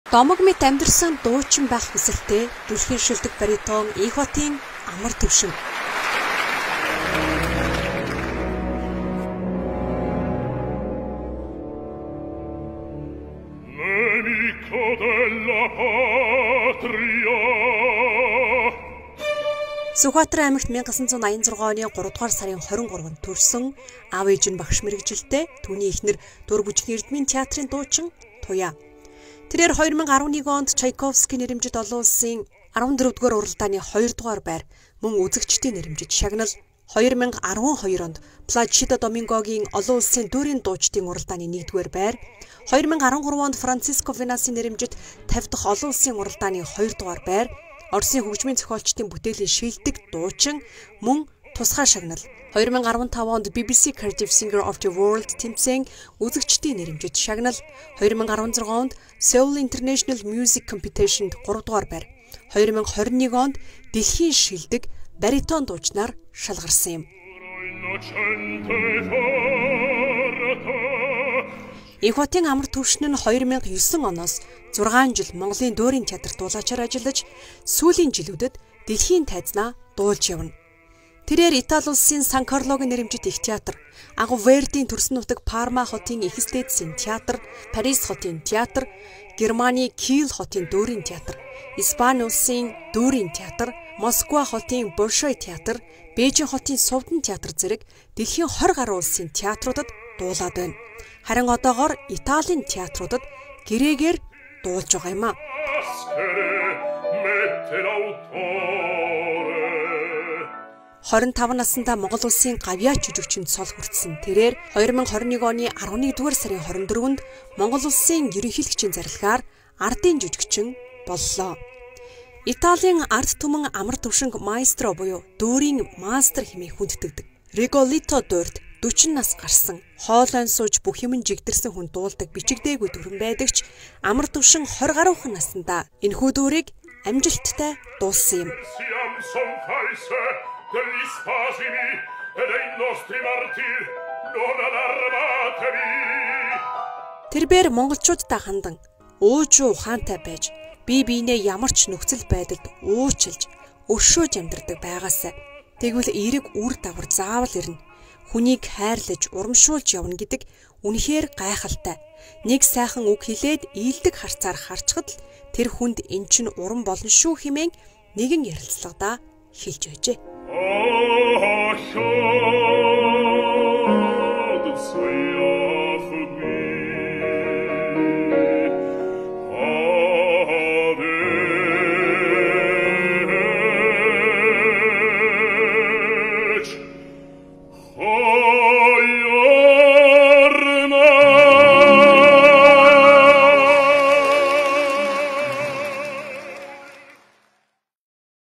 Домог мэт амьдарсан дуучин байх хүсэлтэй дүрхийн шилдэг баритон Их хотын амар төвшин. Сүхбаатар аймагт 1986 оны 3 дугаар сарын 23-нд төрсөн аав ээж нь багш мэргэжилтэй түүний эхнэр Дур бүжгийн Эрдмийн театрын дуучин Туяа. Тэрээр 2011 онд Чайковский нэрэмжит олон улсын 14-р уралдааны 2 дугаар байр мөн үзэгчдийн нэрэмжит шагнал 2012 онд Плачидо Домингогийн олон улсын дүүрийн дуучдын уралдааны 1-р байр 2013 онд Франциско Винасын нэрэмжит 50 дахь олон улсын уралдааны 2 дугаар байр Оросын хөгжмийн зохиолчдын бүтээлийн шилдэг дуучин мөн тусгай шагнал 2015 онд BBC Creative Singer of the World тэмцээн үзэгчдийн нэрэмжит шагнал 2016 онд Seoul International Music Competition-д 3 дугаар байр 2021 онд дэлхийн шилдэг баритон дуучнаар шалгарсан юм. Их хотын амар төвшин нь 2009 оноос 6 жил Монголын дүүрийн театрт дуулаачаар ажиллаж сүүлийн жилүүдэд дэлхийн тайзнаа дуулж явна. Тэрээр Итали улсын Сан Карлогийн нэрэмжит их театр, агуу Вердийн төрсөн нутаг Парма хотын их стедийн театр, Парис хотын театр, Германы Киел хотын дүүрийн театр, Испани улсын дүүрийн театр, Москва хотын Большой театр, Бээжин хотын Сувдан театр зэрэг дэлхийн 20 гаруй улсын театруудад дуулаад байна. Харин одоогоор Италийн театруудад гэрээгээр дуулж байгаа юм а. 25 наснда Монгол улсын гавьяа жүжигчинд сол хүртсэн. Тэрээр 2021 оны 11-р сарын 24-нд Монгол улсын ерөнхийлөгчийн зарилгаар ардын жүжигчин боллоо. Италийн ард түмэн амар төвшинг маэстро буюу дүүрийн мастер хэмээн хүндэтгдэг. Rigoletto дуурьд 40 нас гарсан, хоолойн сууж бүх юм жигдэрсэн хүн дуулдаг бичигдээгүй дүрэн байдаг ч амар төвшин 20 гаруйхан наснда энэхүү дүүрийг амжилттай дуулсан юм. Тэрээр монголчуудтай хандан уужуу ухаантай байж бие биенээ ямар ч нөхцөл байдалд уучлж өршөөж амьдардаг байгаасай. Тэгвэл эерэг үр дагавар заавал ирнэ. Хүнийг хайрлаж, урамшуулж явна гэдэг үнэхээр гайхалтай. Нэг сайхан үг хэлээд ийдэг харцаар харчхад л тэр хүнд эн чинь урам болно шүү хэмээн нэгэн ярилцлагадаа хэлж байжээ.